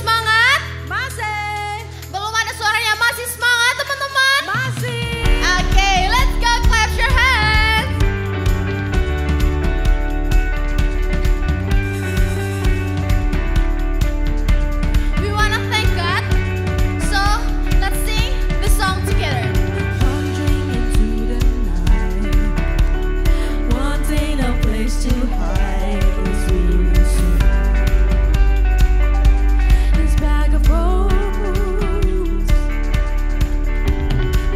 semangat? Masih. Belum ada suaranya masih semangat teman-teman? Masih. Oke, let's go clap your hands. We wanna thank God. So, let's sing the song together. Wandering into the night, wanting a place to hide. It's really soon. This bag of bones,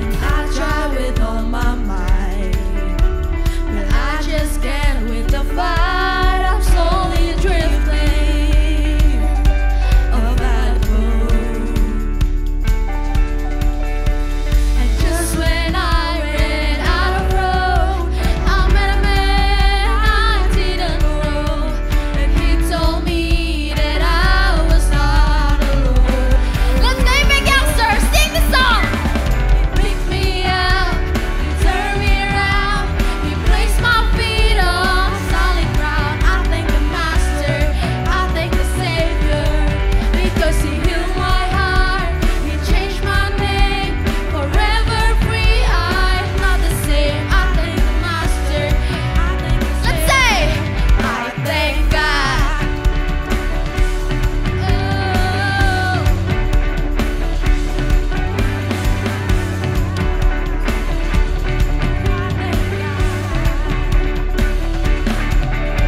and I try with all my might, but I just can't win the fight. I'm slowly drifting off that boat. And just when I ran out of road, I met a man I didn't know, and he told me that I was not alone. Let's name it gangster. Sing the song. He picked me up, he turned me around, he placed my feet on solid ground. I thank the Master, I thank the Savior, because he healed my heart, he changed my name, forever free. I'm not the same. I thank the Master, I thank the Let's Savior. say, I thank God.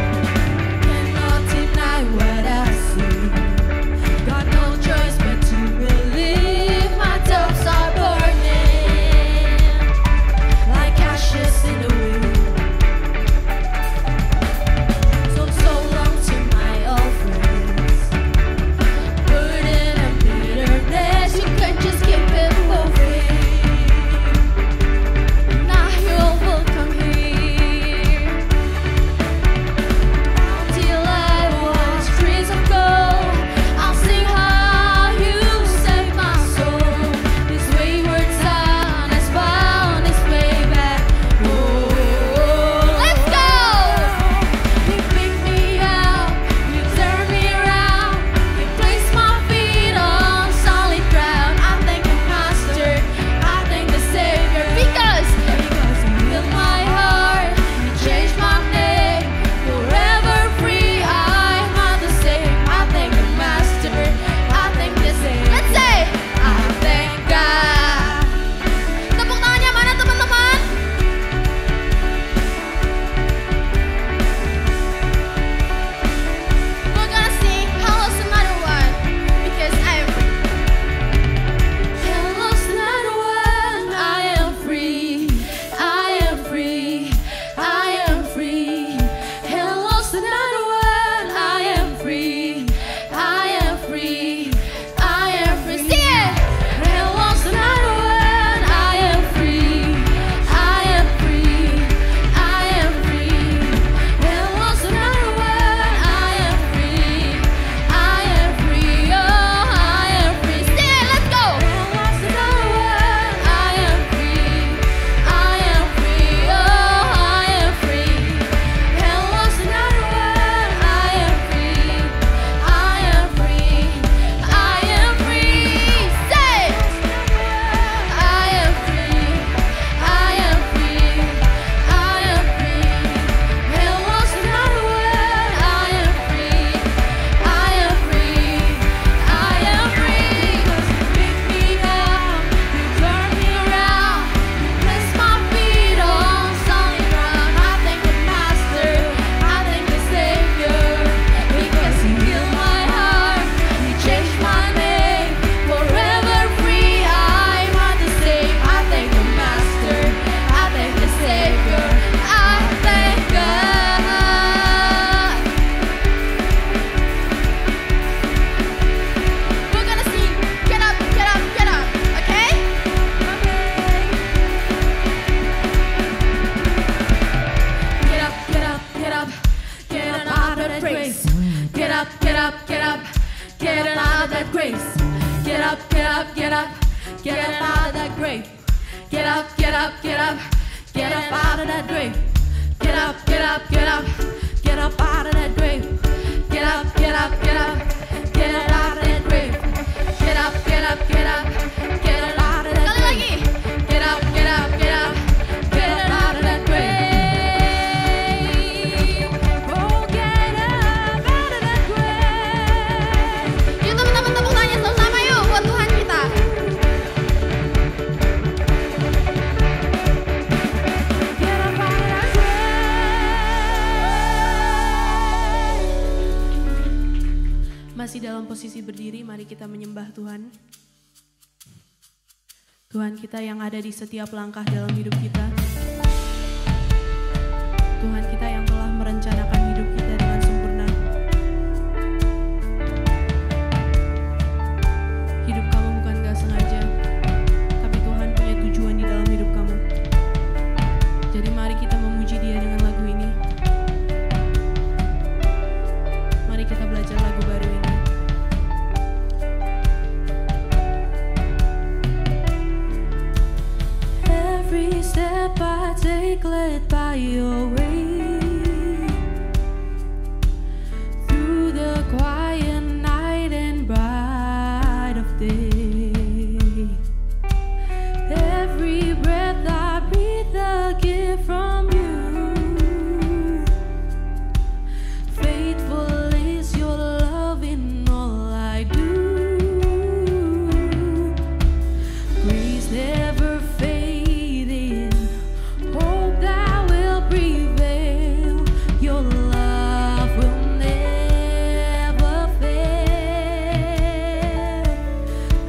Cannot deny what I see. Got no choice but to believe. My doubts are burning like ashes in the wind. So long to my old friends. Burden and bitterness, you can just keep it moving. Now you're welcome here. Till I watch trees of gold, I'll sing how you saved my soul. This wayward son has found his way back home. let's go. You picked me up, you turned me around, you placed my feet on solid ground. I thank the Master, I thank the Savior, because he healed my heart, he changed my name, forever free. I'm not the same. I thank the Master, I thank the Savior. Let's say, I thank God. tepuk tangannya mana teman-teman? We're gonna sing Hello Another One because I'm Hello's not one. I am free. I am free. I am free. Hello's not one. I am free. I am free. I am free. Sing it. Hello's not one. I am free. I am free. I am free. Hello's not one. I am free. I am free. Oh, I am free. Sing it. Let's go. Hello's not one. I am free. I am free. Oh, I am free. Hello's not one. I am free. I am free. I am free. Say, I am free. I am free. I am free. Hello's not one. I am free. I am free. I am free. 'Cause you picked me up, you turned me around, you placed my feet on solid ground. I thank the Master, I thank the Savior, because he healed my heart, he changed my name, forever free. I'm not the same. I thank the Master, I thank the Savior, I thank God. we're gonna sing Get Up, Get Up, Get Up. Okay? Get up, get up, get up, get out of that grace. Get up, get up, get up, get out of that grace. Get up, get up, get up, get out of that grave. Get up, get up, get up, get up out of that grave. Get up, get up, get up, get up out of that grave. Get up, get up, get up, get out of that grave. masih dalam posisi berdiri, mari kita menyembah Tuhan. Tuhan kita yang ada di setiap langkah dalam hidup kita. Tuhan kita yang telah merencanakan hidup kita dengan sempurna. Hidup kamu bukan gak sengaja, tapi Tuhan punya tujuan di dalam hidup kamu. Jadi mari kita memuji Dia dengan lagu ini. Mari kita belajar lagu baru ini. Every step I take led by your way, through the quiet night and bright of day. Every breath I breathe a gift from you. Faithful is your love in all I do. Grace never fading, hope that will prevail. Your love will never fail.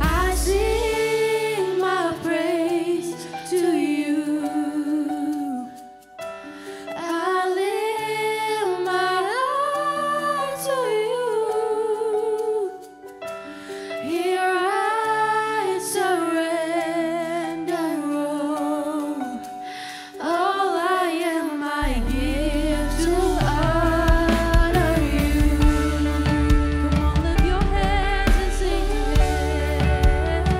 I sing my praise to you. I lift my heart to you. Here I surrender all I am, I give to honor you. Come on, lift your hands and sing together.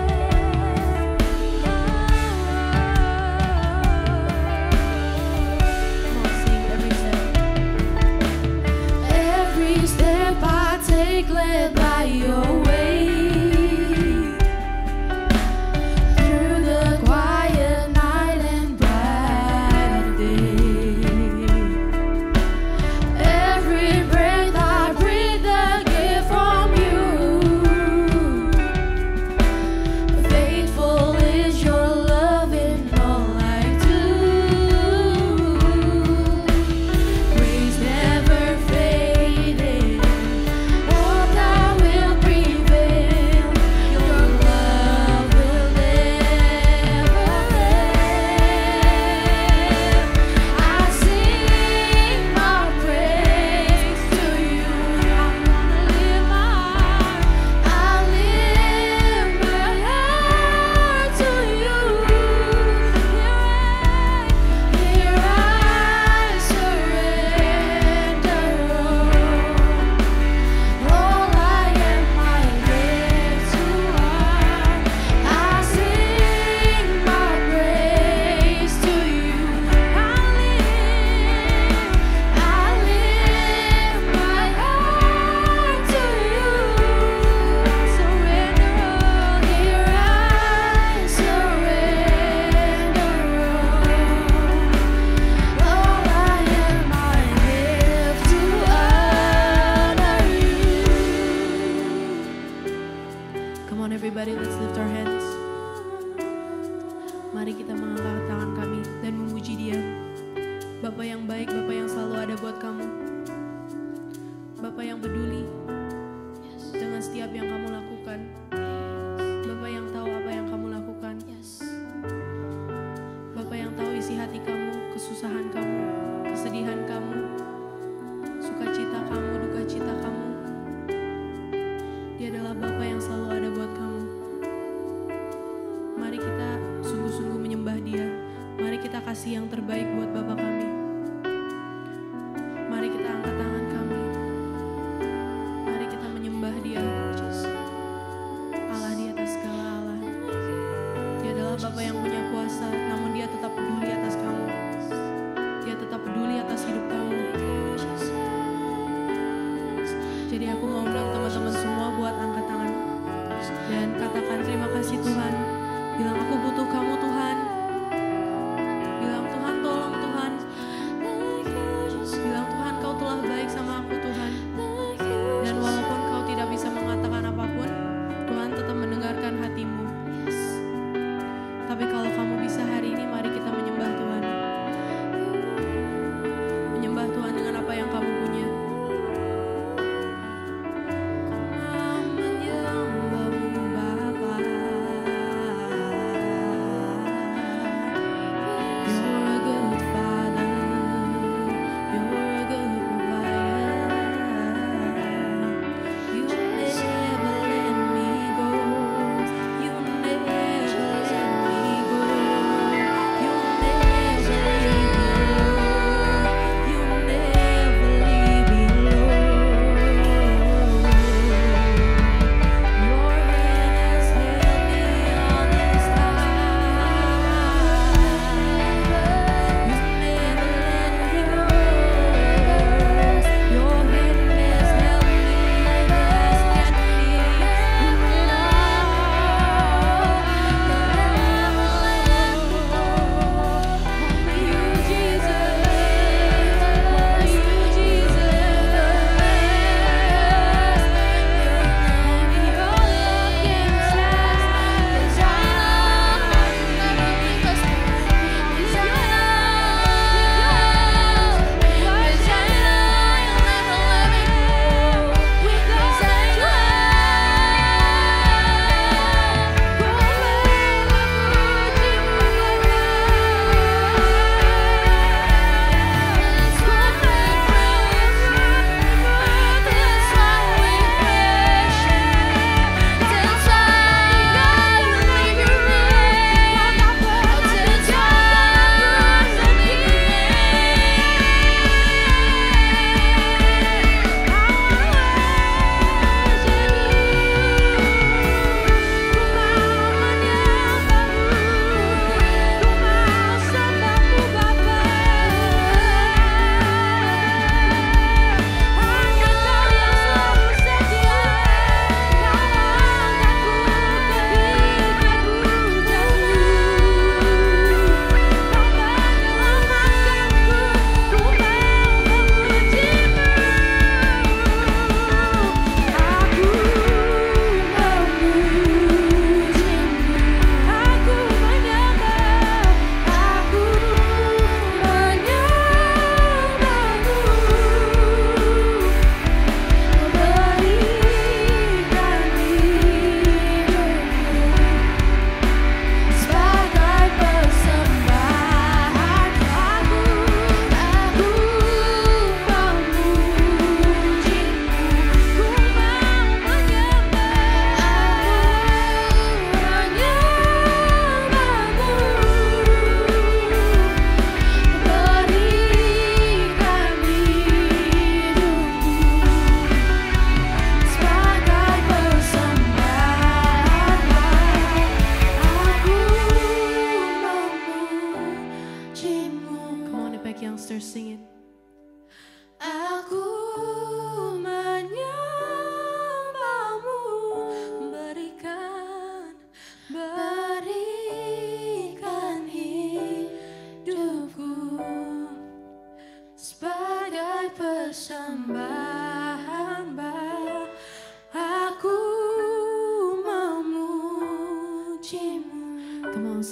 Come on, sing every step. Every step I take led by your way, through the quiet night and bright of day. Every breath I breathe a gift from you. Faithful is your love in all I do. Grace never fading, hope that will prevail. Your love will never fail. I sing my praise to you. I wanna lift my heart. I lift my heart to you. Here I surrender all I am, I give to honor. I sing my praise to you. I lift my heart to you. I surrender all. Here I surrender all I am, I give to honor you. Come on everybody, let's lift our hands. Mari kita mengangkat tangan kami dan memuji Dia. Bapa yang baik, Bapa yang selalu ada buat kamu. Bapa yang peduli dengan setiap yang kamu lakukan. Bapa yang tahu apa yang kamu lakukan. Bapa yang tahu isi hati kamu, kesusahan kamu, kesedihan kamu, sukacita kamu, duka cita kamu. Dia adalah Bapa yang selalu ada buat kamu. Mari kita sungguh-sungguh menyembah Dia. Mari kita kasih yang terbaik buat Bapa kami. Mari kita angkat tangan kami. Mari kita menyembah Dia. Allah di atas segala Allah. Dia adalah Bapa yang punya kuasa, namun Dia tetap peduli atas kamu. Dia tetap peduli atas hidup kamu. Jadi aku mau undang teman-teman semua buat angkat tangan dan katakan terima kasih Tuhan. Bilang aku butuh kamu Tuhan. Bilang Tuhan tolong Tuhan. Bilang Tuhan kau telah baik sama aku Tuhan. Dan walaupun kau tidak bisa mengatakan apapun, Tuhan tetap mendengarkan hatimu. Tapi kalau kamu bisa hari ini, mari kita menyembah Tuhan. Menyembah Tuhan dengan apa yang kamu punya.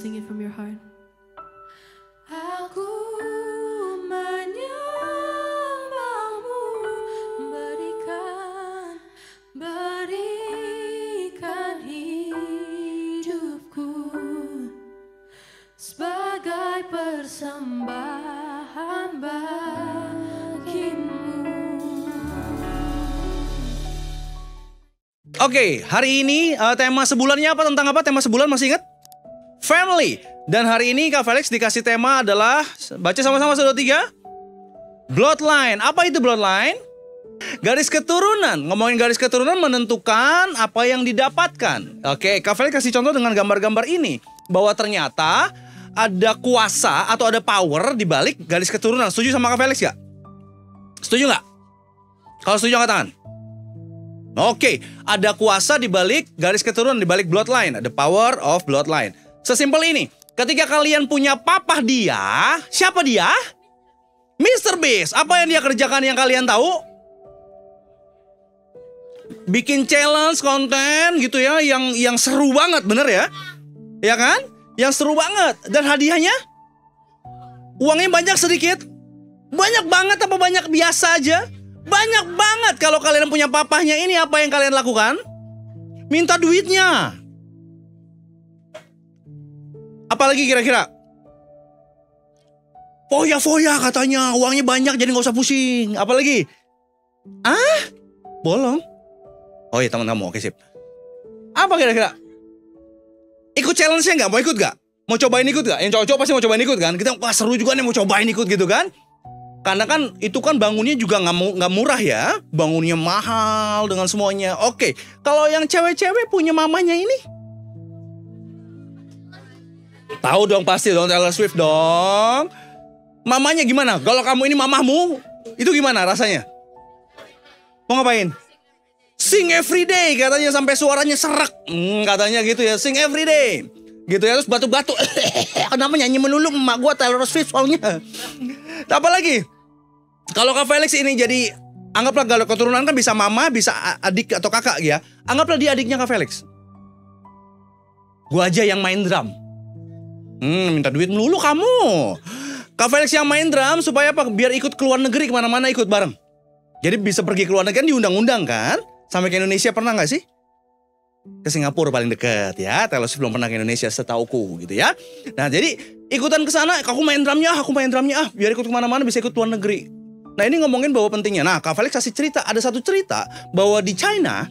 sing it from your heart. Aku menyembahmu, berikan hidupku sebagai persembahan bagimu. Oke, hari ini tema sebulannya apa? Tentang apa? Tema sebulan masih ingat? Family. Dan hari ini Kak Felix dikasih tema adalah, baca sama-sama 1, 2, 3. Bloodline. Apa itu bloodline? Garis keturunan. Ngomongin garis keturunan menentukan apa yang didapatkan. Oke, Kak Felix kasih contoh dengan gambar-gambar ini. Bahwa ternyata ada kuasa atau ada power di balik garis keturunan. Setuju sama Kak Felix gak? Setuju gak? Kalau setuju angkat tangan. Oke, ada kuasa di balik garis keturunan, di balik bloodline. Ada power of bloodline. Sesimpel ini. Ketika kalian punya papah dia, siapa dia? Mr. Beast. Apa yang dia kerjakan yang kalian tahu? Bikin challenge konten gitu ya, yang seru banget, bener ya? Ya kan? Yang seru banget. Dan hadiahnya? Uangnya banyak sedikit? Banyak banget apa banyak biasa aja? Banyak banget. Kalau kalian punya papahnya ini, apa yang kalian lakukan? Minta duitnya. Apalagi kira-kira? Foya-foya katanya. Uangnya banyak jadi gak usah pusing. Apalagi? Bolong? Oh iya teman kamu, oke sip. Apa kira-kira? Ikut challenge-nya gak? Mau ikut gak? Mau cobain ikut gak? Yang cowok-cowok pasti mau cobain ikut kan? Kita wah seru juga nih mau cobain ikut gitu kan? Karena kan itu kan bangunnya juga nggak murah ya, bangunnya mahal dengan semuanya. Oke, kalau yang cewek-cewek punya mamanya ini, tahu dong pasti dong Taylor Swift dong. Mamanya gimana? Kalau kamu ini mamahmu, itu gimana rasanya? Mau ngapain? Sing every day katanya sampai suaranya serak, katanya gitu ya, sing every day. Gitu ya, terus batuk-batuk. Kenapa nyanyi melulu emak gua Taylor Swift soalnya. Apa lagi? Kalau Kak Felix ini jadi, anggaplah kalau keturunan kan bisa mama, bisa adik atau kakak ya. Anggaplah dia adiknya Kak Felix. Gua aja yang main drum. Minta duit melulu kamu. Kak Felix yang main drum supaya apa? Biar ikut ke luar negeri kemana-mana ikut bareng. Jadi bisa pergi ke luar negeri kan diundang-undang kan? Sampai ke Indonesia pernah gak sih? Ke Singapura paling deket ya. Taylor Swift belum pernah ke Indonesia setauku gitu ya. Nah jadi ikutan ke sana, aku main drumnya biar ikut kemana-mana bisa ikut luar negeri. Nah ini ngomongin bahwa pentingnya. Nah Kak Felix kasih cerita, ada satu cerita bahwa di China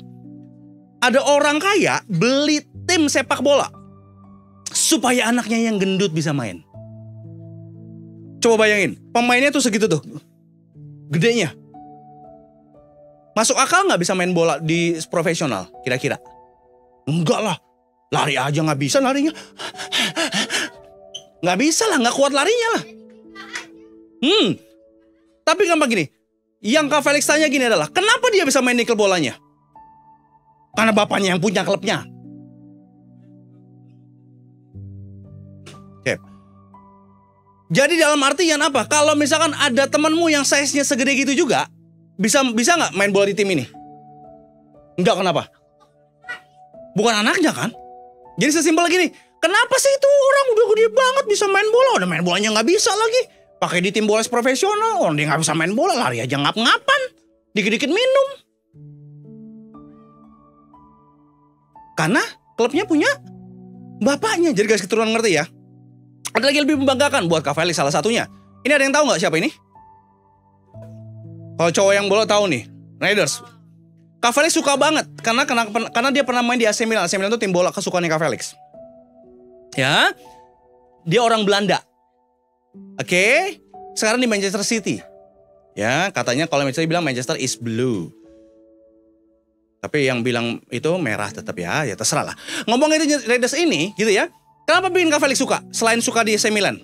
ada orang kaya beli tim sepak bola supaya anaknya yang gendut bisa main. Coba bayangin, pemainnya tuh segitu tuh, gedenya. Masuk akal nggak bisa main bola di profesional kira-kira? Enggak lah, lari aja nggak bisa larinya. Nggak bisa lah, nggak kuat larinya lah. Tapi gampang gini, yang Kak Felix tanya gini adalah, kenapa dia bisa main di klub bolanya? Karena bapaknya yang punya klubnya. Oke. Jadi dalam artian apa? Kalau misalkan ada temanmu yang size-nya segede gitu juga, bisa nggak main bola di tim ini? Enggak, kenapa? Bukan anaknya kan? Jadi sesimpel gini, kenapa sih itu orang udah gede banget bisa main bola, udah main bolanya nggak bisa lagi? Pakai di tim bola profesional, orang dia nggak bisa main bola, lari aja ngap-ngapan, dikit-dikit minum. Karena klubnya punya bapaknya, jadi guys keturunan ngerti ya. Ada lagi lebih membanggakan buat Kak Felix salah satunya. Ini ada yang tahu nggak siapa ini? Kalau cowok yang bola tahu nih, Raiders. Kak Felix suka banget karena dia pernah main di AC Milan. AC Milan itu tim bola kesukaannya Kak Felix. Ya, dia orang Belanda. Oke, sekarang di Manchester City. Ya, katanya kalau misalnya bilang Manchester is blue. Tapi yang bilang itu merah tetap ya terserah lah. Ngomongin Raiders ini gitu ya. Kenapa bikin Kak Felix suka? Selain suka di AC Milan.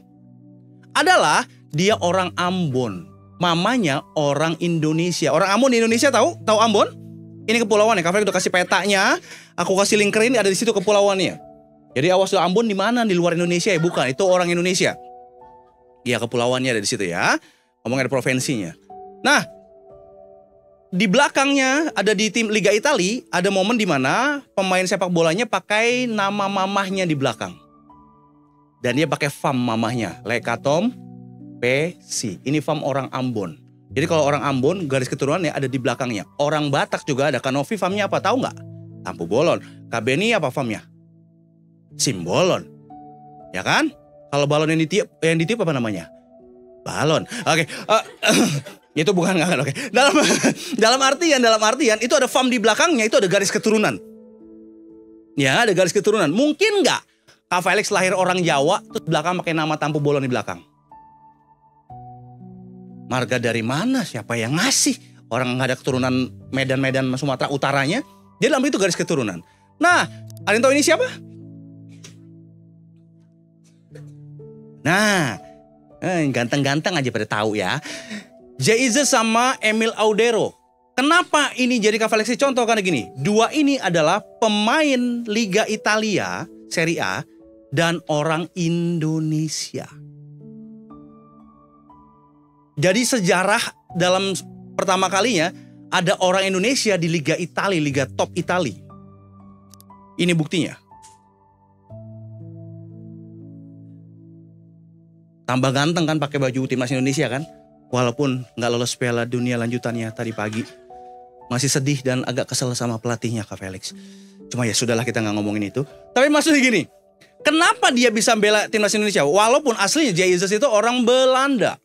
Adalah dia orang Ambon. Mamanya orang Indonesia. Orang Ambon di Indonesia tahu Ambon? Ini kepulauannya. Kak Felix udah kasih petanya. Aku kasih link ini ada di situ kepulauannya. Jadi awas tuh Ambon di mana? Di luar Indonesia ya? Bukan, itu orang Indonesia. Ya kepulauannya ada di situ ya. Ngomongin ada provinsinya. Nah, di belakangnya ada di tim Liga Italia ada momen di mana pemain sepak bolanya pakai nama mamahnya di belakang. Dan dia pakai fam mamahnya, Lekatom PC. Ini fam orang Ambon. Jadi kalau orang Ambon garis keturunannya ada di belakangnya. Orang Batak juga ada. Kanovi famnya apa tahu nggak? Tampu bolon. Kabeni apa famnya? Simbolon. Ya kan? Kalau balon yang ditiup apa namanya? Balon. Oke. Itu bukan nggak. Oke. Dalam artian itu ada fam di belakangnya, itu ada garis keturunan. Ya, ada garis keturunan. Mungkin nggak Kak Felix lahir orang Jawa, terus belakang pakai nama Tampu Bolon di belakang? Marga dari mana? Siapa yang ngasih? Orang nggak ada keturunan Medan Sumatera Utaranya. Dia dalam itu garis keturunan. Nah, ada yang tahu ini siapa? Nah, ganteng-ganteng aja pada tahu ya. Jaize sama Emil Audero. Kenapa ini jadi Kak Felix contoh? Karena gini, dua ini adalah pemain Liga Italia, Serie A, dan orang Indonesia. Jadi sejarah dalam pertama kalinya ada orang Indonesia di Liga Italia, Liga top Italia. Ini buktinya. Tambah ganteng kan pakai baju timnas Indonesia kan? Walaupun nggak lolos Piala Dunia lanjutannya tadi pagi. Masih sedih dan agak kesel sama pelatihnya Kak Felix. Cuma ya sudahlah, kita nggak ngomongin itu. Tapi maksudnya gini, kenapa dia bisa bela timnas Indonesia? Walaupun aslinya Jaize itu orang Belanda.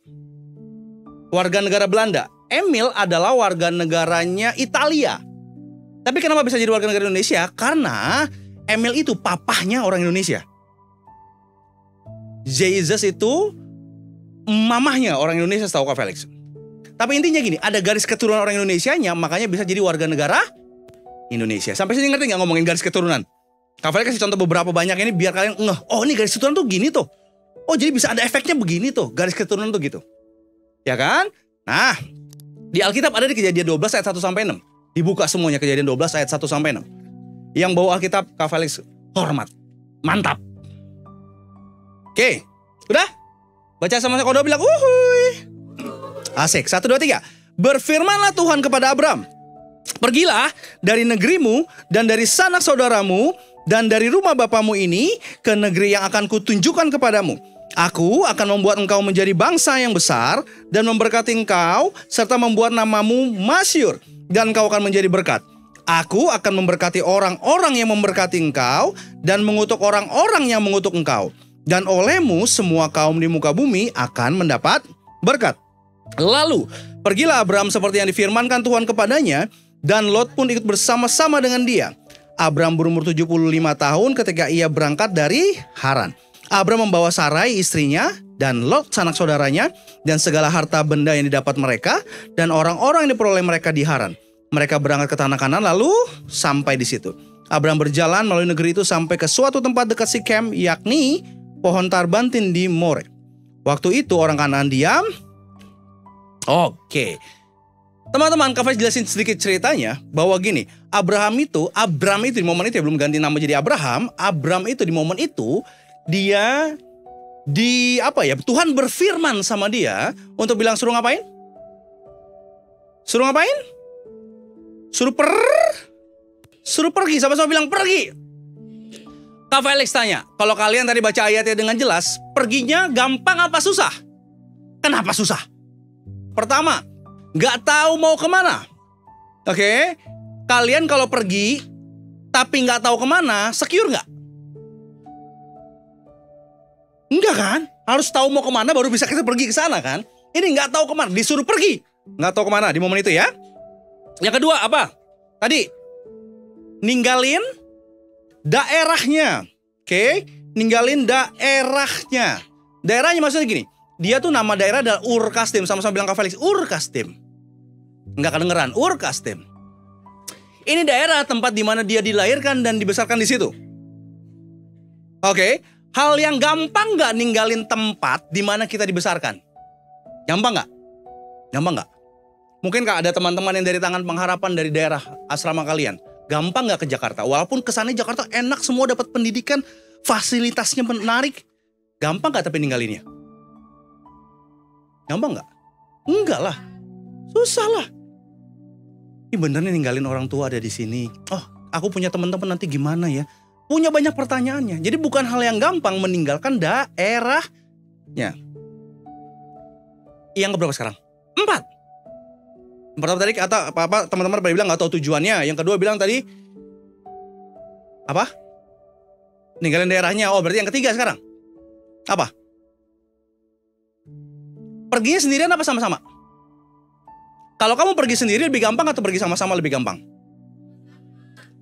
Warga negara Belanda. Emil adalah warga negaranya Italia. Tapi kenapa bisa jadi warga negara Indonesia? Karena Emil itu papahnya orang Indonesia. Jaize itu mamahnya orang Indonesia, setahu Kak Felix. Tapi intinya gini, ada garis keturunan orang Indonesianya, makanya bisa jadi warga negara Indonesia. Sampai sini ngerti nggak ngomongin garis keturunan? Kak Felix kasih contoh beberapa banyak ini biar kalian ngeh. Oh, ini garis keturunan tuh gini tuh. Oh, jadi bisa ada efeknya begini tuh. Garis keturunan tuh gitu. Ya kan? Nah, di Alkitab ada di Kejadian 12 ayat 1 sampai 6. Dibuka semuanya Kejadian 12 ayat 1 sampai 6. Yang bawa Alkitab Kak Felix hormat. Mantap. Oke, udah? Baca sama kode bilang uhuy. Asik, 1, 2, 3. Berfirmanlah Tuhan kepada Abram. Pergilah dari negerimu dan dari sanak saudaramu dan dari rumah bapamu ini ke negeri yang akan kutunjukkan kepadamu. Aku akan membuat engkau menjadi bangsa yang besar dan memberkati engkau serta membuat namamu masyhur dan engkau akan menjadi berkat. Aku akan memberkati orang-orang yang memberkati engkau dan mengutuk orang-orang yang mengutuk engkau. Dan olehmu semua kaum di muka bumi akan mendapat berkat. Lalu pergilah Abram seperti yang difirmankan Tuhan kepadanya, dan Lot pun ikut bersama-sama dengan dia. Abram berumur 75 tahun ketika ia berangkat dari Haran. Abram membawa Sarai istrinya dan Lot sanak saudaranya dan segala harta benda yang didapat mereka dan orang-orang yang diperoleh mereka di Haran. Mereka berangkat ke tanah Kanaan lalu sampai di situ. Abram berjalan melalui negeri itu sampai ke suatu tempat dekat Sikem, yakni pohon tarbantin di More. Waktu itu orang Kanaan diam. Oke. Teman-teman, Kak Felix jelasin sedikit ceritanya bahwa gini, Abram itu di momen itu ya, belum ganti nama jadi Abraham. Abram itu di momen itu dia Tuhan berfirman sama dia untuk bilang suruh ngapain? Suruh ngapain? Suruh pergi, sama-sama bilang pergi. Kak Felix tanya, kalau kalian tadi baca ayatnya dengan jelas, perginya gampang apa susah? Kenapa susah? Pertama, gak tahu mau kemana. Oke, kalian kalau pergi tapi gak tahu kemana, secure gak? Enggak kan? Harus tahu mau kemana baru bisa kita pergi ke sana kan? Ini gak tahu kemana, disuruh pergi, gak tahu kemana di momen itu ya. Yang kedua apa? Tadi ninggalin daerahnya. Oke, ninggalin daerahnya. Daerahnya maksudnya gini, dia tuh nama daerah adalah Ur Kasdim. Sama-sama bilang Kak Felix, Ur Kasdim. Enggak kedengeran, Ur Kasdim. Ini daerah tempat di mana dia dilahirkan dan dibesarkan di situ. Oke, hal yang gampang nggak ninggalin tempat di mana kita dibesarkan? Gampang nggak? Gampang nggak? Mungkin Kak ada teman-teman yang dari Tangan Pengharapan dari daerah asrama kalian. Gampang nggak ke Jakarta? Walaupun kesannya Jakarta enak, semua dapat pendidikan, fasilitasnya menarik. Gampang nggak tapi ninggalinnya? Gampang nggak? Enggak lah, susah lah. Ini bener nih ninggalin orang tua ada di sini. Oh, aku punya teman-teman nanti gimana ya? punya banyak pertanyaannya. Jadi bukan hal yang gampang meninggalkan daerahnya. Yang keberapa sekarang? 4. Yang pertama tadi kata apa teman-teman pada bilang nggak tahu tujuannya. Yang kedua bilang tadi apa? Ninggalin daerahnya. Oh berarti yang ketiga sekarang apa? Perginya sendirian apa sama-sama? Kalau kamu pergi sendiri lebih gampang atau pergi sama-sama lebih gampang?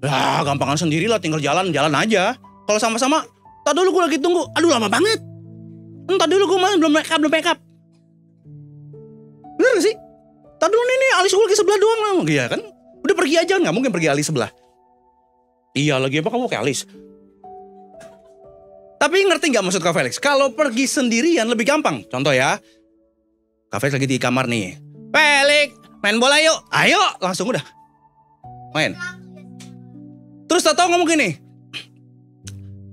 Lah gampangan sendiri lah, tinggal jalan aja. Kalau sama-sama, tak dulu gue lagi tunggu. Aduh lama banget. Entar dulu gue masih belum make up. Bener gak sih? Tak dulu nih alis gue lagi sebelah doang. Iya kan? Udah pergi aja, gak mungkin pergi alis sebelah. Iya lagi apa kamu kayak alis? Tapi ngerti gak maksud Kak Felix? Kalau pergi sendirian lebih gampang. Contoh ya. Kak Felix lagi di kamar nih. Felix, main bola yuk. Ayo, langsung udah. Main. Terus tau ngomong gini.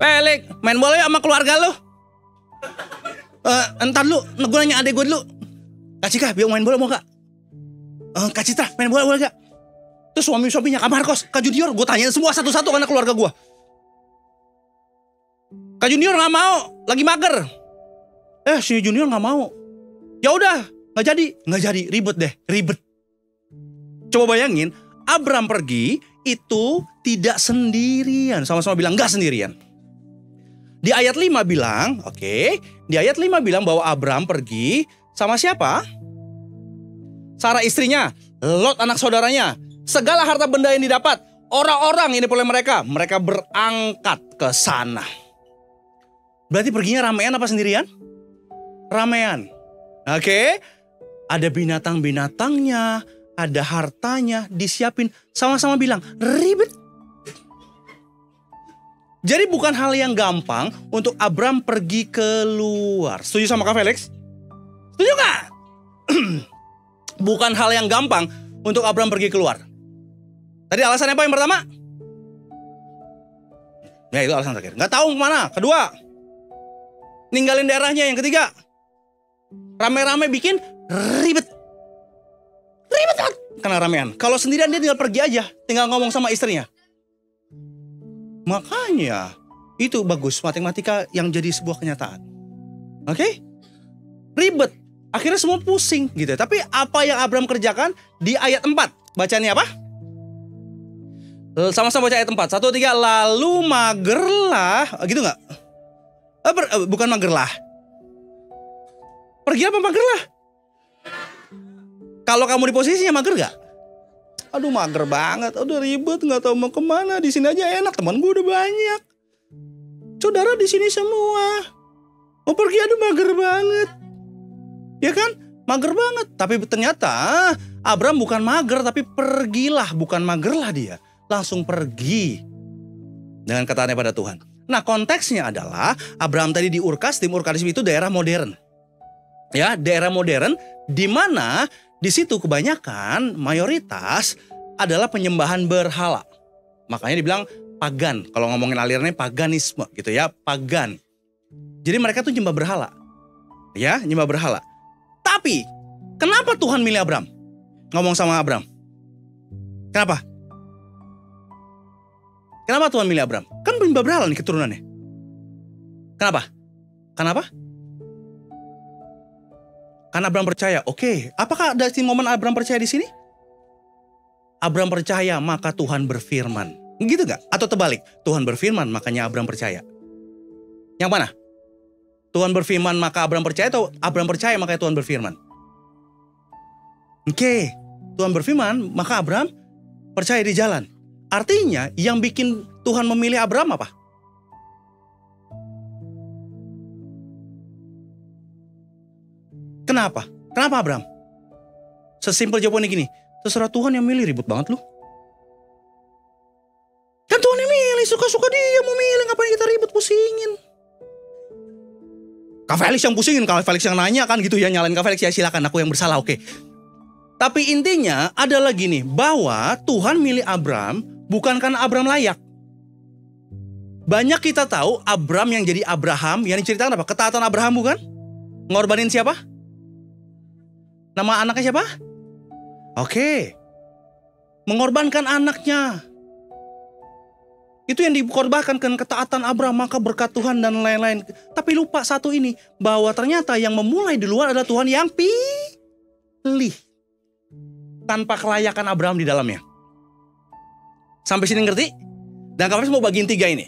Felix, main bola yuk sama keluarga lo. Entar lu, gue nanya adek gue dulu. Kak Cika, biar main bola mau gak? Kak Citra, main bola boleh gak? Terus suami-suaminya, Kak Marcos, Kak Junior, gue tanyain semua satu-satu karena keluarga gue. Kak Junior gak mau, lagi mager. Si Junior gak mau. Ya udah, nggak jadi, ribet deh, ribet. Coba bayangin, Abram pergi itu tidak sendirian, sama-sama bilang nggak sendirian. Di ayat 5 bilang, di ayat 5 bilang bahwa Abram pergi sama siapa? Sarah istrinya, Lot anak saudaranya, segala harta benda yang didapat, orang-orang yang diperoleh mereka berangkat ke sana. Berarti perginya ramean apa sendirian? Ramean. Ada binatang-binatangnya, ada hartanya, disiapin. Sama-sama bilang, ribet. Jadi bukan hal yang gampang untuk Abram pergi keluar. Setuju sama Kak Felix? Setuju gak? Bukan hal yang gampang untuk Abram pergi keluar. Tadi alasannya apa yang pertama? Ya itu alasan terakhir. Gak tahu kemana. Kedua, ninggalin daerahnya. Yang ketiga, rame-rame bikin ribet. Ribet banget karena ramean. Kalau sendirian dia tinggal pergi aja, tinggal ngomong sama istrinya. Makanya itu bagus matematika yang jadi sebuah kenyataan. Ribet. Akhirnya semua pusing gitu. Tapi apa yang Abram kerjakan di ayat 4? Bacanya apa? Sama-sama baca ayat 4. 1, 3. Lalu magerlah. Gitu gak? Bukan magerlah. Pergi apa magerlah? Kalau kamu di posisinya mager gak? Aduh mager banget, aduh ribet, gak tahu mau kemana. Di sini aja enak, teman gue udah banyak. Saudara di sini semua. Mau pergi aduh mager banget. Ya kan? Mager banget. Tapi ternyata Abram bukan mager, tapi pergilah, bukan magerlah dia. Langsung pergi. Dengan kataannya pada Tuhan. Nah konteksnya adalah Abram tadi di Ur Kasdim. Ur Kasdim itu daerah modern. Ya, daerah modern di mana di situ kebanyakan mayoritas adalah penyembahan berhala. Makanya dibilang pagan. Kalau ngomongin alirannya paganisme gitu ya, pagan. Jadi mereka tuh nyembah berhala. Ya, nyembah berhala. Tapi kenapa Tuhan milih Abram? Ngomong sama Abram. Kenapa? Kenapa Tuhan milih Abram? Kan penyembah berhala nih keturunannya. Kenapa? Kenapa? Karena Abram percaya. Apakah ada momen Abram percaya di sini? Abram percaya maka Tuhan berfirman. Gitu gak? Atau terbalik, Tuhan berfirman makanya Abram percaya. Yang mana? Tuhan berfirman maka Abram percaya atau Abram percaya makanya Tuhan berfirman? Tuhan berfirman maka Abram percaya di jalan. Artinya yang bikin Tuhan memilih Abram apa? Kenapa? Kenapa Abram? Sesimpel jawabannya gini. Terserah Tuhan yang milih, ribut banget lu. Kan Tuhan yang milih, suka-suka dia mau milih. Ngapain kita ribut pusingin? Kak Felix yang pusingin, Kak Felix yang nanya kan gitu ya. Nyalain Kak Felix ya silakan, aku yang bersalah, Tapi intinya adalah gini. Bahwa Tuhan milih Abram bukan karena Abram layak. Banyak kita tahu Abram yang jadi Abraham. Yang diceritakan apa? Ketaatan Abraham bukan? Ngorbanin siapa? Nama anaknya siapa? Mengorbankan anaknya. Itu yang dikorbankan kan ketaatan Abraham, maka berkat Tuhan dan lain-lain. Tapi lupa satu ini, bahwa ternyata yang memulai duluan adalah Tuhan yang pilih. Tanpa kelayakan Abraham di dalamnya. Sampai sini ngerti? Dan Kak Felix mau bagiin 3 ini.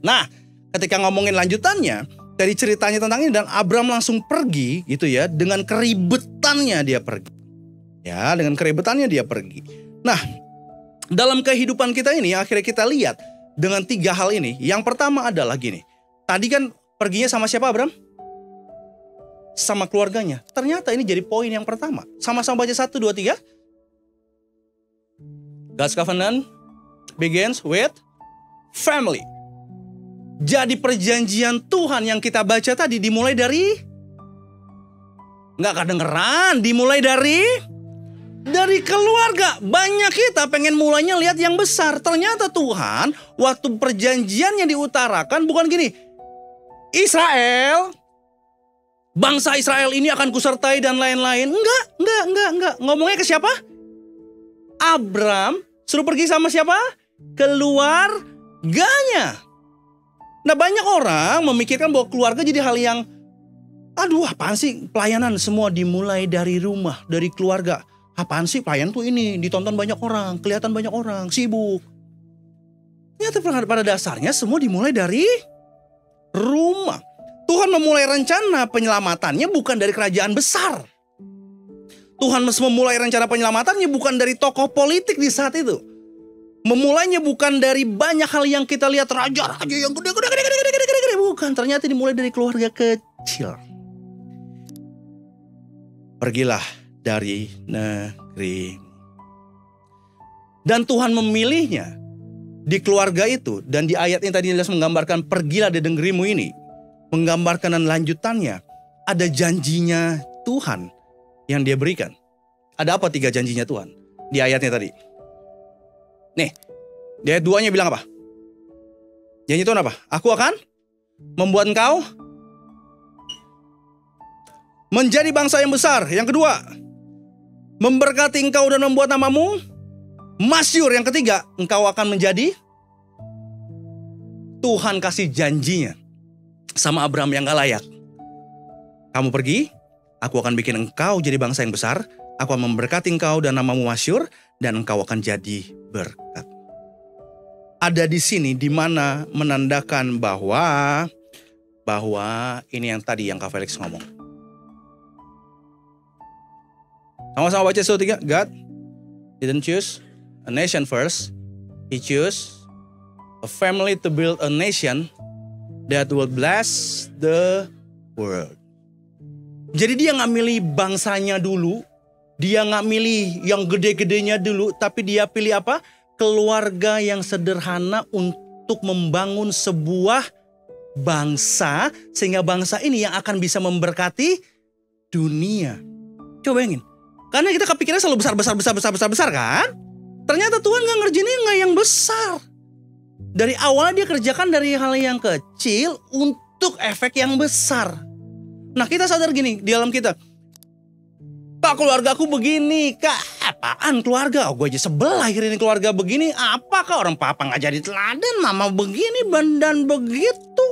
Nah, ketika ngomongin lanjutannya, dari ceritanya tentang ini, dan Abraham langsung pergi gitu ya, dengan keribetannya dia pergi. Ya, dengan keribetannya dia pergi. Nah, dalam kehidupan kita ini akhirnya kita lihat dengan 3 hal ini. Yang pertama adalah gini. Tadi kan perginya sama siapa Abraham? Sama keluarganya. Ternyata ini jadi poin yang pertama. Sama-sama baca 1, 2, 3. God's covenant begins with family. Jadi perjanjian Tuhan yang kita baca tadi dimulai dari, nggak kedengeran, dimulai dari keluarga. Banyak kita pengen mulainya lihat yang besar. Ternyata Tuhan waktu perjanjiannya diutarakan bukan gini. Israel, bangsa Israel ini akan kusertai dan lain-lain. Enggak. Ngomongnya ke siapa? Abraham suruh pergi sama siapa? Keluarganya. Nah, banyak orang memikirkan bahwa keluarga jadi hal yang, aduh apaan sih pelayanan semua dimulai dari rumah, dari keluarga. Apaan sih pelayan tuh ini, ditonton banyak orang, kelihatan banyak orang, sibuk. Ternyata pada dasarnya semua dimulai dari rumah. Tuhan memulai rencana penyelamatannya bukan dari kerajaan besar. Tuhan memulai rencana penyelamatannya bukan dari tokoh politik di saat itu. Memulainya bukan dari banyak hal yang kita lihat raja-raja yang gede. Bukan, ternyata dimulai dari keluarga kecil. Pergilah dari negeri. Dan Tuhan memilihnya di keluarga itu. Dan di ayat ini tadi jelas menggambarkan pergilah dari negerimu ini. Menggambarkan dan lanjutannya. Ada janjinya Tuhan yang dia berikan. Ada apa 3 janjinya Tuhan? Di ayatnya tadi. Nih, di ayat 2-nya bilang apa? Janji Tuhan apa? Aku akan membuat engkau menjadi bangsa yang besar. Yang kedua, memberkati engkau dan membuat namamu masyhur. Yang ketiga, engkau akan menjadi. Tuhan kasih janjinya sama Abraham yang gak layak. Kamu pergi, aku akan bikin engkau jadi bangsa yang besar. Aku akan memberkati engkau dan namamu masyhur. Dan engkau akan jadi berkat. Ada di sini di mana menandakan bahwa ini yang tadi yang Kak Felix ngomong. Sama-sama baca 1, 3. God didn't choose a nation first. He chose a family to build a nation that will bless the world. Jadi dia gak milih bangsanya dulu. Dia gak milih yang gede-gedenya dulu, tapi dia pilih apa? Keluarga yang sederhana untuk membangun sebuah bangsa, sehingga bangsa ini yang akan bisa memberkati dunia. Coba bayangin. Karena kita kepikirannya selalu besar kan? Ternyata Tuhan gak ngerjain gak yang besar. Dari awal dia kerjakan dari hal yang kecil untuk efek yang besar. Nah, kita sadar gini di dalam kita. Kak, keluargaku begini. Kak, apaan keluarga? Oh, gue aja sebel akhirnya keluarga begini. Apa kak, orang papa gak jadi teladan, mama begini dan begitu.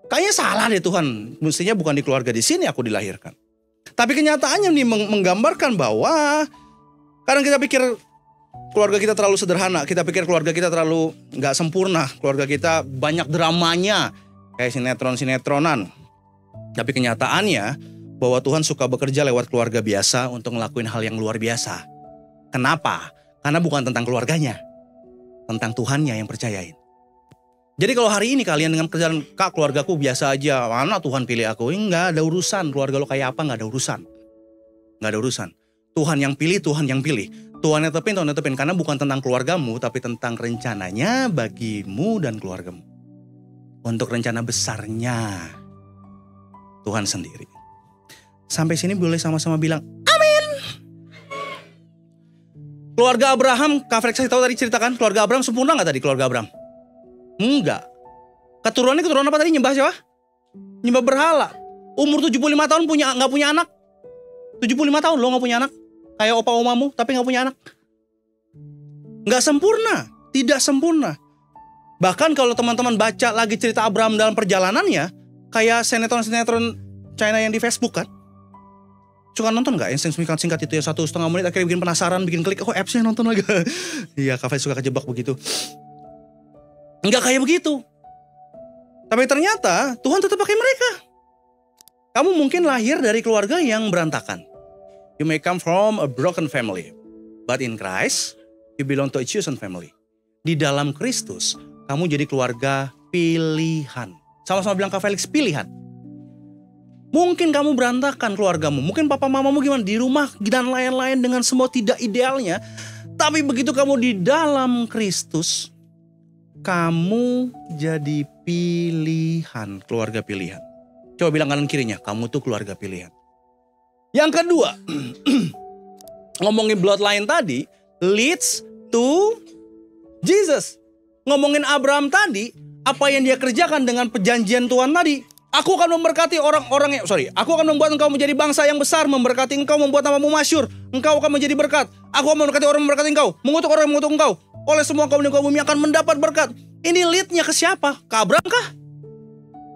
Kayaknya salah deh Tuhan. Mestinya bukan di keluarga di sini aku dilahirkan. Tapi kenyataannya nih menggambarkan bahwa kadang kita pikir keluarga kita terlalu sederhana. Kita pikir keluarga kita terlalu gak sempurna. Keluarga kita banyak dramanya. Kayak sinetron-sinetronan. Tapi kenyataannya bahwa Tuhan suka bekerja lewat keluarga biasa untuk ngelakuin hal yang luar biasa. Kenapa? Karena bukan tentang keluarganya. Tentang Tuhannya yang percayain. Jadi kalau hari ini kalian dengan kerjaan, kak keluargaku biasa aja. Mana Tuhan pilih aku? Enggak ada urusan. Keluarga lo kayak apa? Enggak ada urusan. Enggak ada urusan. Tuhan yang pilih, Tuhan yang pilih. Tuhan netepin. Karena bukan tentang keluargamu, tapi tentang rencananya bagimu dan keluargamu. Untuk rencana besarnya Tuhan sendiri. Sampai sini boleh sama-sama bilang amin. Keluarga Abraham, Kak Felix tahu tadi ceritakan, keluarga Abraham sempurna gak tadi keluarga Abraham? Enggak. Keturunan apa tadi, nyembah siapa? Nyembah berhala. Umur 75 tahun gak punya anak. 75 tahun lo gak punya anak. Kayak opa omamu tapi gak punya anak. Gak sempurna. tidak sempurna. Bahkan kalau teman-teman baca lagi cerita Abraham dalam perjalanannya, kayak sinetron-sinetron China yang di Facebook kan. Suka nonton gak yang singkat-singkat itu ya 1,5 menit akhirnya bikin penasaran, bikin klik, oh appsnya nonton lagi. Iya, Kak Faiz suka kejebak begitu. Enggak kayak begitu. Tapi ternyata Tuhan tetap pakai mereka. Kamu mungkin lahir dari keluarga yang berantakan. You may come from a broken family. But in Christ, you belong to a chosen family. Di dalam Kristus, kamu jadi keluarga pilihan. Sama-sama bilang Kak Felix, pilihan. Mungkin kamu berantakan keluargamu. Mungkin papa mamamu gimana di rumah dan lain-lain dengan semua tidak idealnya. Tapi begitu kamu di dalam Kristus, kamu jadi pilihan, keluarga pilihan. Coba bilang kanan kirinya, kamu tuh keluarga pilihan. Yang kedua, ngomongin bloodline tadi, leads to Jesus. Ngomongin Abraham tadi, apa yang dia kerjakan dengan perjanjian Tuhan tadi. Aku akan memberkati aku akan membuat engkau menjadi bangsa yang besar, memberkati engkau, membuat namamu masyhur. Engkau akan menjadi berkat. Aku akan memberkati orang memberkati engkau, mengutuk orang mengutuk engkau. Oleh semua kaum di muka bumi akan mendapat berkat. Ini leadnya ke siapa? Ke Abraham kah?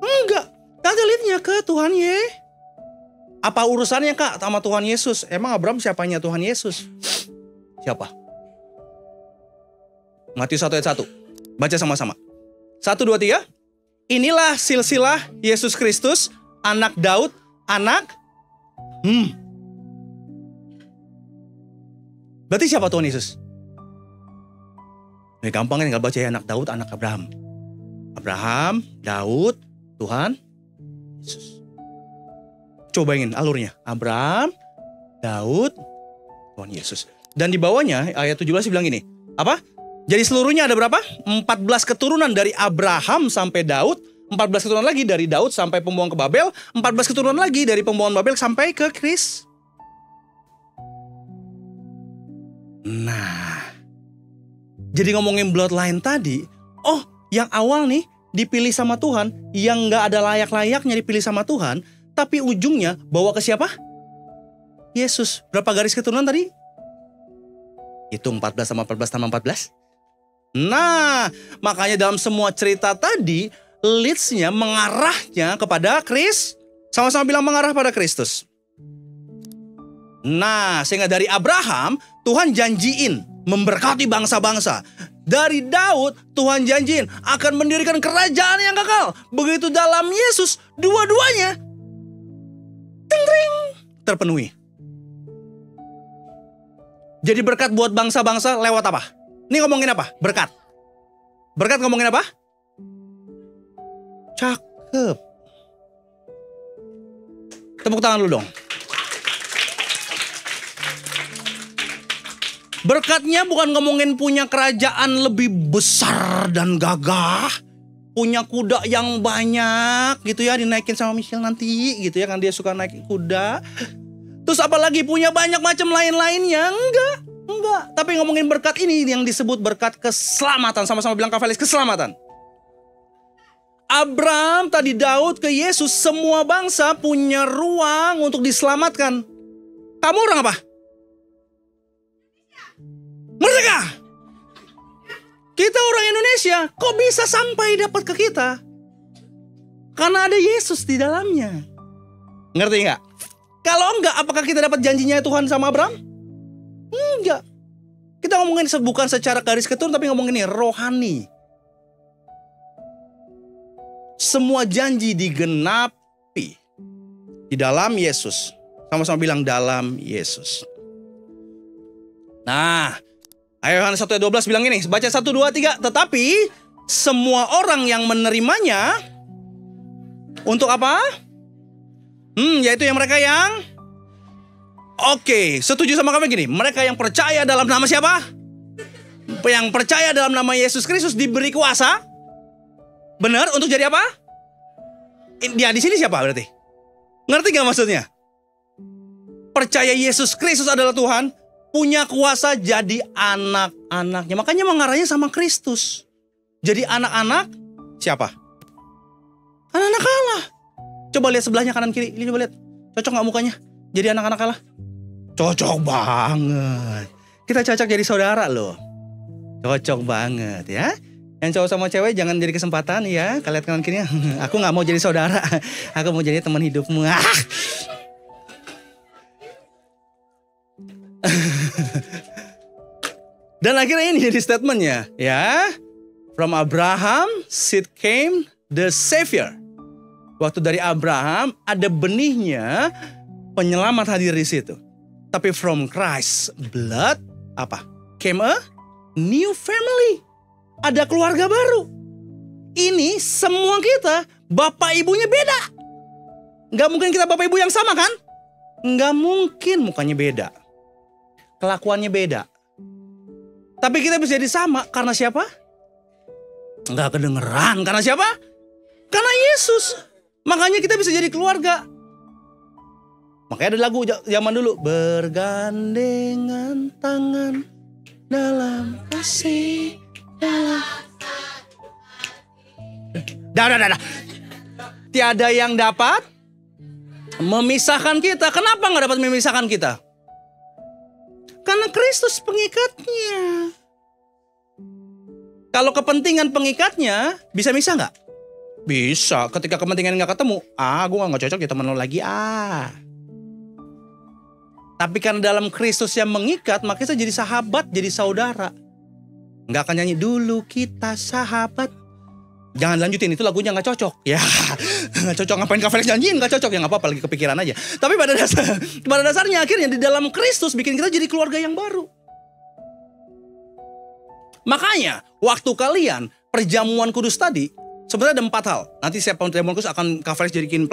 Enggak. Tadi leadnya ke Tuhan Apa urusannya Kak sama Tuhan Yesus? Emang Abraham siapanya Tuhan Yesus? Siapa? Matius 1 ayat 1. Baca sama-sama. 1, 2, 3. Inilah silsilah Yesus Kristus, anak Daud, anak Berarti siapa Tuhan Yesus? Ini gampang kan tinggal baca ya, anak Daud, anak Abraham. Abraham, Daud, Tuhan Yesus. Coba bayangin alurnya. Abraham, Daud, Tuhan Yesus. Dan di bawahnya ayat 17 bilang gini. Apa? Jadi seluruhnya ada berapa? 14 keturunan dari Abraham sampai Daud. 14 keturunan lagi dari Daud sampai pembuangan ke Babel. 14 keturunan lagi dari pembuangan Babel sampai ke Kristus. Nah, jadi ngomongin bloodline tadi. Oh, yang awal nih dipilih sama Tuhan. Yang gak ada layak-layaknya dipilih sama Tuhan. Tapi ujungnya bawa ke siapa? Yesus. Berapa garis keturunan tadi? Itu 14 sama 14 tambah 14. Nah, makanya dalam semua cerita tadi, leads-nya mengarahnya kepada Kristus. Sama-sama bilang mengarah pada Kristus. Nah, sehingga dari Abraham, Tuhan janjiin memberkati bangsa-bangsa. Dari Daud, Tuhan janjiin akan mendirikan kerajaan yang kekal. Begitu dalam Yesus, dua-duanya terpenuhi. Jadi berkat buat bangsa-bangsa lewat apa? Ini ngomongin apa? Berkat. Berkat ngomongin apa? Cakep. Tepuk tangan lu dong. Berkatnya bukan ngomongin punya kerajaan lebih besar dan gagah. Punya kuda yang banyak gitu ya, dinaikin sama Michelle nanti gitu ya, kan dia suka naik kuda. Terus apalagi punya banyak macam lain-lainnya? Enggak. Tapi ngomongin berkat ini yang disebut berkat keselamatan. Sama-sama bilang Kak Felix, keselamatan. Abraham, tadi Daud, ke Yesus, semua bangsa punya ruang untuk diselamatkan. Kamu orang apa? Merdeka. Kita orang Indonesia, kok bisa sampai dapat ke kita? Karena ada Yesus di dalamnya. Ngerti nggak? Kalau enggak, apakah kita dapat janjinya Tuhan sama Abraham? Enggak. Kita ngomongin bukan secara garis keturunan, tapi ngomongin ini rohani. Semua janji digenapi di dalam Yesus. Sama-sama bilang dalam Yesus. Nah, ayo Yohanes 1 ayat 12 bilang ini. Baca 1, 2, 3. Tetapi semua orang yang menerimanya untuk apa? Yaitu yang mereka yang setuju sama kami gini. Mereka yang percaya dalam nama siapa? Yang percaya dalam nama Yesus Kristus diberi kuasa. Benar, untuk jadi apa? Dia di sini siapa berarti? Ngerti gak maksudnya? Percaya Yesus Kristus adalah Tuhan, punya kuasa jadi anak-anaknya. Makanya mengarahnya sama Kristus. Jadi anak-anak siapa? Anak-anak Allah. Coba lihat sebelahnya kanan kiri. Ini coba lihat. Cocok gak mukanya? Jadi anak-anak Allah? Cocok banget. Kita cocok jadi saudara loh. Cocok banget ya. Yang cowok sama cewek jangan jadi kesempatan ya. Kalian kanan kiri. Aku gak mau jadi saudara. Aku mau jadi teman hidupmu. Dan akhirnya ini jadi statementnya ya. From Abraham, seed came the Savior. Waktu dari Abraham ada benihnya, penyelamat hadir di situ. Tapi from Christ blood apa? Came a new family. Ada keluarga baru. Ini semua kita bapak ibunya beda. Gak mungkin kita bapak ibu yang sama kan? Gak mungkin, mukanya beda. Kelakuannya beda. Tapi kita bisa jadi sama karena siapa? Gak kedengeran karena siapa? Karena Yesus. Makanya kita bisa jadi keluarga. Makanya ada lagu zaman dulu. Bergandengan tangan dalam kasih. Dah. Tiada yang dapat memisahkan kita. Kenapa gak dapat memisahkan kita? Karena Kristus pengikatnya. Kalau kepentingan pengikatnya, bisa misah gak? Bisa. Ketika kepentingan gak ketemu, gue gak cocok ya temen lo lagi. Tapi karena dalam Kristus yang mengikat, maka kita jadi sahabat, jadi saudara. Gak akan nyanyi dulu kita sahabat. Jangan lanjutin, itu lagunya gak cocok. Ya gak cocok, ngapain Kak Felix nyanyiin, gak cocok. Ya gak apa-apa, lagi kepikiran aja. Tapi pada dasarnya akhirnya di dalam Kristus bikin kita jadi keluarga yang baru. Makanya waktu kalian perjamuan kudus tadi, sebenarnya ada 4 hal. Nanti siapa perjamuan kudus akan Kak Felix jadikan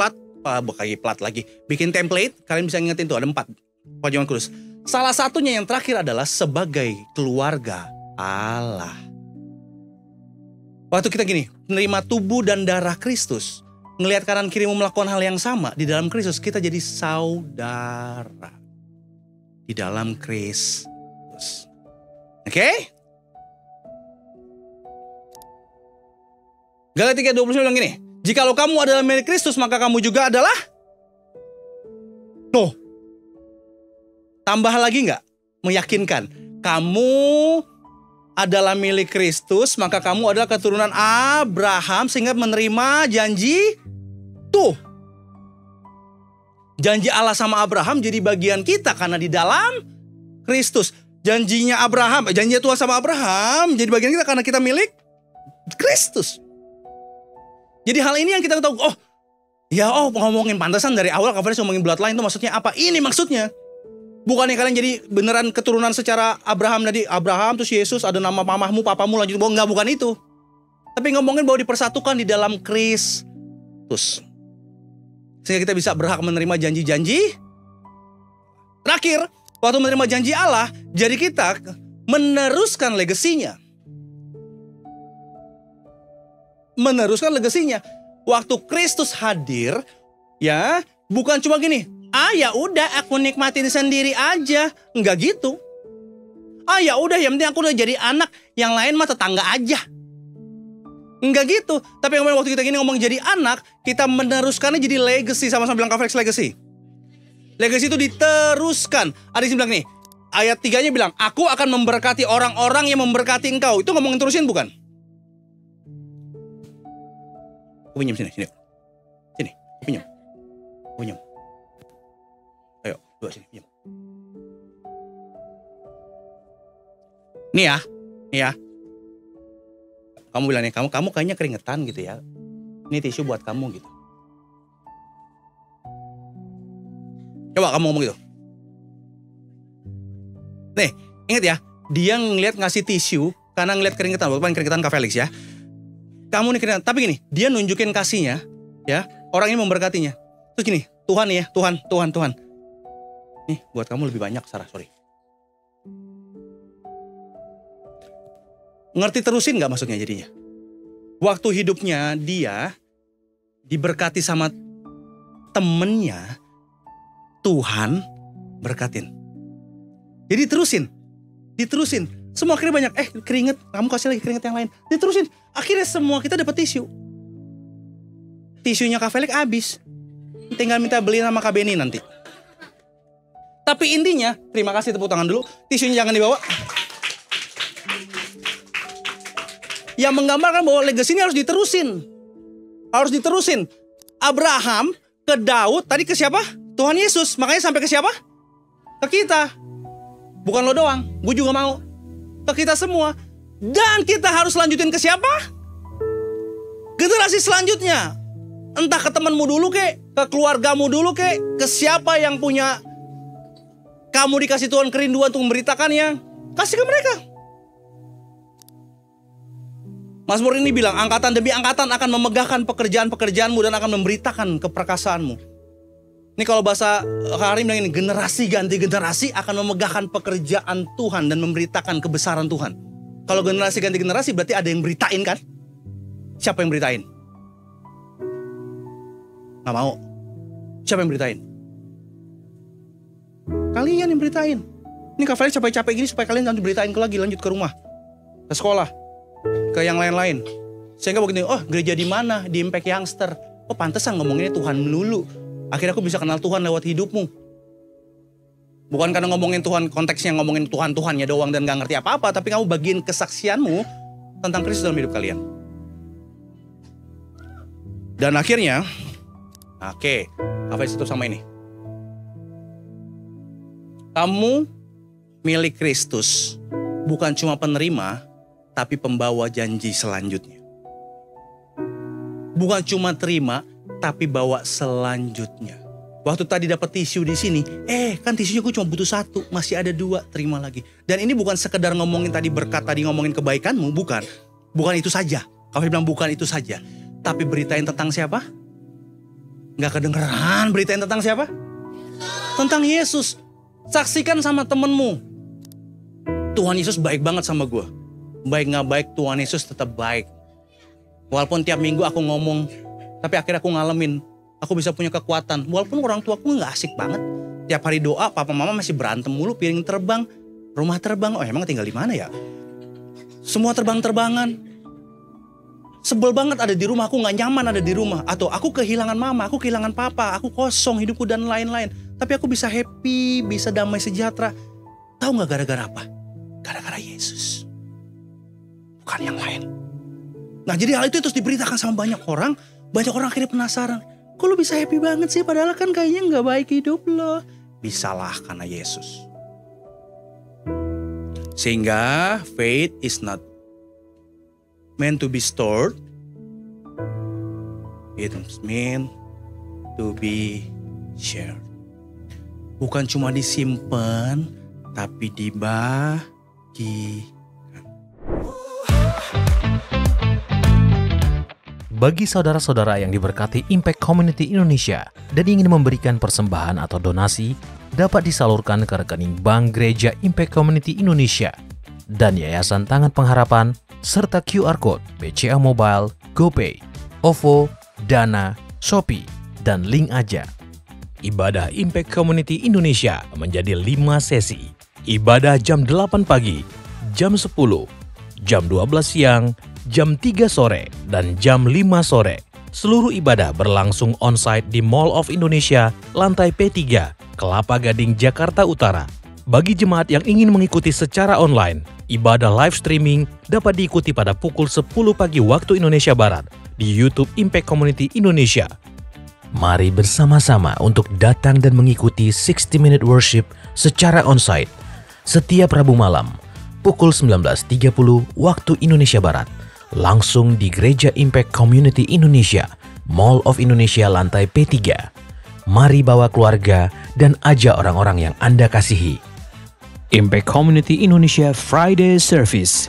bikin template. Kalian bisa ngingetin tuh ada 4 perjamuan kudus. Salah satunya yang terakhir adalah sebagai keluarga Allah. Waktu kita gini, menerima tubuh dan darah Kristus, ngelihat kanan kirimu melakukan hal yang sama, di dalam Kristus kita jadi saudara. Di dalam Kristus. Oke? Galatia 3:20 bilang gini, jikalau kamu adalah milik Kristus, maka kamu juga adalah tambah lagi nggak? Meyakinkan. Kamu adalah milik Kristus, maka kamu adalah keturunan Abraham sehingga menerima janji janji Allah sama Abraham jadi bagian kita karena di dalam Kristus. Janjinya Tuhan sama Abraham jadi bagian kita karena kita milik Kristus. Jadi hal ini yang kita tahu. Ngomongin pantasan dari awal Kak Felix ngomongin bloodline itu maksudnya apa? Ini maksudnya. Bukannya kalian jadi beneran keturunan secara Abraham tadi. Abraham terus Yesus ada nama mamahmu, papamu lanjut. Bukan itu. Tapi ngomongin bahwa dipersatukan di dalam Kristus. Sehingga kita bisa berhak menerima janji-janji. Terakhir, waktu menerima janji Allah, jadi kita meneruskan legasinya. Meneruskan legasinya. Waktu Kristus hadir, ya, bukan cuma gini. Ya udah aku nikmatin sendiri aja. Enggak gitu. Ya udah yang penting aku udah jadi anak, yang lain mah tetangga aja. Enggak gitu. Tapi waktu kita gini ngomong jadi anak, kita meneruskannya jadi legacy. Sama-sama bilang Kak Felix legacy. Legacy itu diteruskan. Ada yang bilang nih, ayat 3-nya bilang, aku akan memberkati orang-orang yang memberkati engkau. Itu ngomongin terusin bukan? Aku pinjam sini. Sini, aku pinjam. Ayo, dua sini, pinjam. Nih ya. Kamu bilang nih, kamu kayaknya keringetan gitu ya. Ini tisu buat kamu gitu. Coba kamu ngomong gitu. Nih, ingat ya, dia ngeliat ngasih tisu karena ngeliat keringetan, bukan keringetan Kak Felix ya. Kamu nih keringetan, tapi gini, dia nunjukin kasihnya, ya. Orang ini memberkatinya. Terus gini, Tuhan ya, Tuhan. Nih, buat kamu lebih banyak, Sarah, sorry. Ngerti terusin gak maksudnya jadinya? Waktu hidupnya dia diberkati sama temennya, Tuhan berkatin. Jadi diterusin. Semua akhirnya banyak, keringet, kamu kasih lagi keringet yang lain. Diterusin, akhirnya semua kita dapat tisu. Tisunya Kak Felix habis. Tinggal minta beli sama Kak Beni nanti. Tapi intinya, terima kasih tepuk tangan dulu. Tisunya jangan dibawa. yang menggambarkan bahwa legacy ini harus diterusin. Harus diterusin. Abraham ke Daud, tadi ke siapa? Tuhan Yesus. Makanya sampai ke siapa? Ke kita. Bukan lo doang, gue juga mau. Ke kita semua. Dan kita harus lanjutin ke siapa? Generasi selanjutnya. Entah ke temanmu dulu kek, ke keluargamu dulu kek, ke siapa yang punya kamu dikasih Tuhan kerinduan untuk memberitakannya, kasih ke mereka. Mazmur ini bilang, angkatan demi angkatan akan memegahkan pekerjaan-pekerjaanmu dan akan memberitakan keperkasaanmu. Ini kalau bahasa hari ini bilang ini, generasi ganti generasi akan memegahkan pekerjaan Tuhan dan memberitakan kebesaran Tuhan. Kalau generasi ganti generasi berarti ada yang beritain kan? Siapa yang beritain? Gak mau. Siapa yang beritain? Kalian yang beritain. Ini Kak Felix capek-capek gini supaya kalian nanti beritain lagi, lanjut ke rumah, ke sekolah, ke yang lain-lain. Sehingga begini, oh gereja di mana? Di Impact Youngster. Oh pantesan ngomonginnya Tuhan melulu. Akhirnya aku bisa kenal Tuhan lewat hidupmu. Bukan karena ngomongin Tuhan, konteksnya ngomongin Tuhan-Tuhannya doang dan gak ngerti apa-apa, tapi kamu bagiin kesaksianmu tentang Kristus dalam hidup kalian. Dan akhirnya, oke, apa itu sama ini? Kamu milik Kristus, bukan cuma penerima, tapi pembawa janji selanjutnya. Bukan cuma terima, tapi bawa selanjutnya. Waktu tadi dapat tisu di sini, kan tisunya gue cuma butuh 1, masih ada 2, terima lagi. Dan ini bukan sekedar ngomongin tadi berkat, tadi ngomongin kebaikanmu, bukan. Bukan itu saja. Kau bilang bukan itu saja. Tapi beritain tentang siapa? Gak kedengeran, beritain tentang siapa? Tentang Yesus. Saksikan sama temenmu. Tuhan Yesus baik banget sama gue. Baik gak baik, Tuhan Yesus tetap baik. Walaupun tiap minggu aku ngomong, tapi akhirnya aku ngalamin. Aku bisa punya kekuatan. Walaupun orang tuaku gak asik banget. Tiap hari doa, papa mama masih berantem mulu, piring terbang, rumah terbang. Oh emang tinggal di mana ya? Semua terbang-terbangan. Sebel banget ada di rumah, aku gak nyaman ada di rumah. Atau aku kehilangan mama, aku kehilangan papa, aku kosong hidupku dan lain-lain. Tapi aku bisa happy, bisa damai sejahtera. Tahu gak gara-gara apa? Gara-gara Yesus. Bukan yang lain. Nah jadi hal itu terus diberitakan sama banyak orang. Banyak orang akhirnya penasaran. Kok lo bisa happy banget sih? Padahal kan kayaknya gak baik hidup lo. Bisalah karena Yesus. Sehingga faith is not meant to be stored. It's meant to be shared. Bukan cuma disimpan, tapi dibagi. Bagi saudara-saudara yang diberkati Impact Community Indonesia dan ingin memberikan persembahan atau donasi, dapat disalurkan ke rekening Bank Gereja Impact Community Indonesia dan Yayasan Tangan Pengharapan, serta QR Code BCA Mobile, GoPay, OVO, Dana, Shopee, dan Link Aja. Ibadah Impact Community Indonesia menjadi 5 sesi. Ibadah jam 8 pagi, jam 10, jam 12 siang, jam 3 sore, dan jam 5 sore. Seluruh ibadah berlangsung on-site di Mall of Indonesia, lantai P3, Kelapa Gading, Jakarta Utara. Bagi jemaat yang ingin mengikuti secara online, ibadah live streaming dapat diikuti pada pukul 10 pagi waktu Indonesia Barat di YouTube Impact Community Indonesia. Mari bersama-sama untuk datang dan mengikuti 60 Minute Worship secara on-site setiap Rabu malam pukul 19.30 waktu Indonesia Barat, langsung di Gereja Impact Community Indonesia, Mall of Indonesia lantai P3. Mari bawa keluarga dan ajak orang-orang yang Anda kasihi. Impact Community Indonesia Friday Service.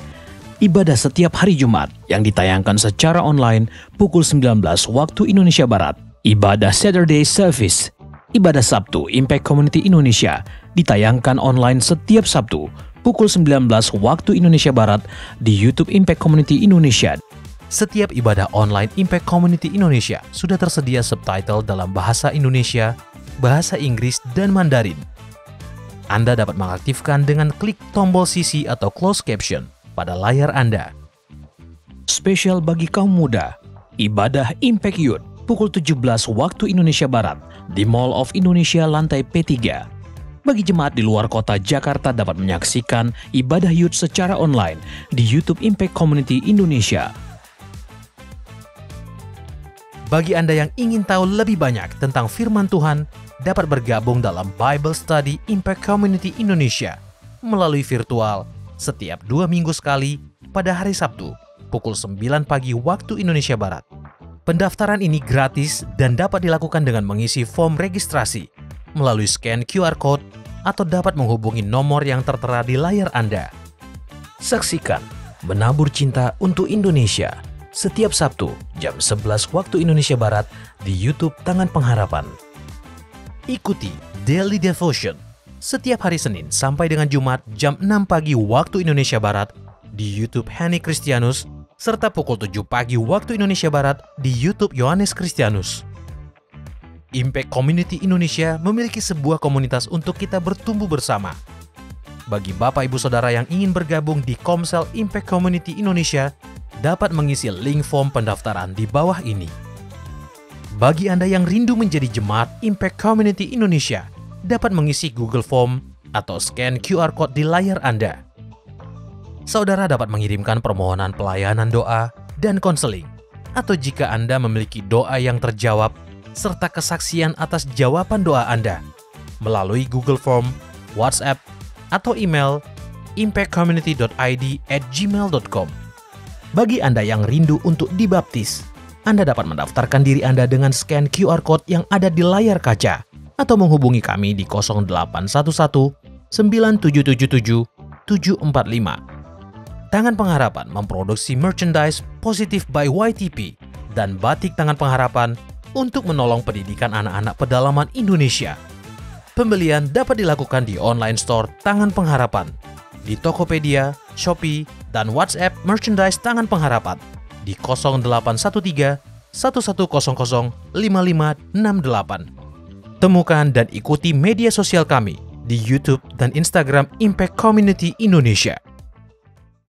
Ibadah setiap hari Jumat yang ditayangkan secara online pukul 19 waktu Indonesia Barat. Ibadah Saturday Service. Ibadah Sabtu Impact Community Indonesia ditayangkan online setiap Sabtu pukul 19 waktu Indonesia Barat di YouTube Impact Community Indonesia. Setiap ibadah online Impact Community Indonesia sudah tersedia subtitle dalam bahasa Indonesia, bahasa Inggris, dan Mandarin. Anda dapat mengaktifkan dengan klik tombol CC atau closed caption pada layar Anda. Spesial bagi kaum muda, ibadah Impact Youth pukul 17 waktu Indonesia Barat di Mall of Indonesia lantai P3. Bagi jemaat di luar kota Jakarta dapat menyaksikan ibadah youth secara online di YouTube Impact Community Indonesia. Bagi Anda yang ingin tahu lebih banyak tentang firman Tuhan, dapat bergabung dalam Bible Study Impact Community Indonesia melalui virtual setiap 2 minggu sekali pada hari Sabtu, pukul 9 pagi waktu Indonesia Barat. Pendaftaran ini gratis dan dapat dilakukan dengan mengisi form registrasi melalui scan QR Code atau dapat menghubungi nomor yang tertera di layar Anda. Saksikan Menabur Cinta untuk Indonesia setiap Sabtu jam 11 waktu Indonesia Barat di YouTube Tangan Pengharapan. Ikuti Daily Devotion setiap hari Senin sampai dengan Jumat jam 6 pagi waktu Indonesia Barat di YouTube Henny Kristianus serta pukul 7 pagi waktu Indonesia Barat di YouTube Yohanes Kristianus. Impact Community Indonesia memiliki sebuah komunitas untuk kita bertumbuh bersama. Bagi Bapak Ibu Saudara yang ingin bergabung di Komsel Impact Community Indonesia, dapat mengisi link form pendaftaran di bawah ini. Bagi Anda yang rindu menjadi jemaat Impact Community Indonesia, dapat mengisi Google Form atau scan QR Code di layar Anda. Saudara dapat mengirimkan permohonan pelayanan doa dan konseling, atau jika Anda memiliki doa yang terjawab, serta kesaksian atas jawaban doa Anda, melalui Google Form, WhatsApp, atau email impactcommunity.id@gmail.com. Bagi Anda yang rindu untuk dibaptis, Anda dapat mendaftarkan diri Anda dengan scan QR Code yang ada di layar kaca, atau menghubungi kami di 0811 9777 745. Tangan Pengharapan memproduksi merchandise Positive by YTP dan batik Tangan Pengharapan untuk menolong pendidikan anak-anak pedalaman Indonesia. Pembelian dapat dilakukan di online store Tangan Pengharapan, di Tokopedia, Shopee, dan WhatsApp merchandise Tangan Pengharapan di 0813 1100 5568. Temukan dan ikuti media sosial kami di YouTube dan Instagram Impact Community Indonesia.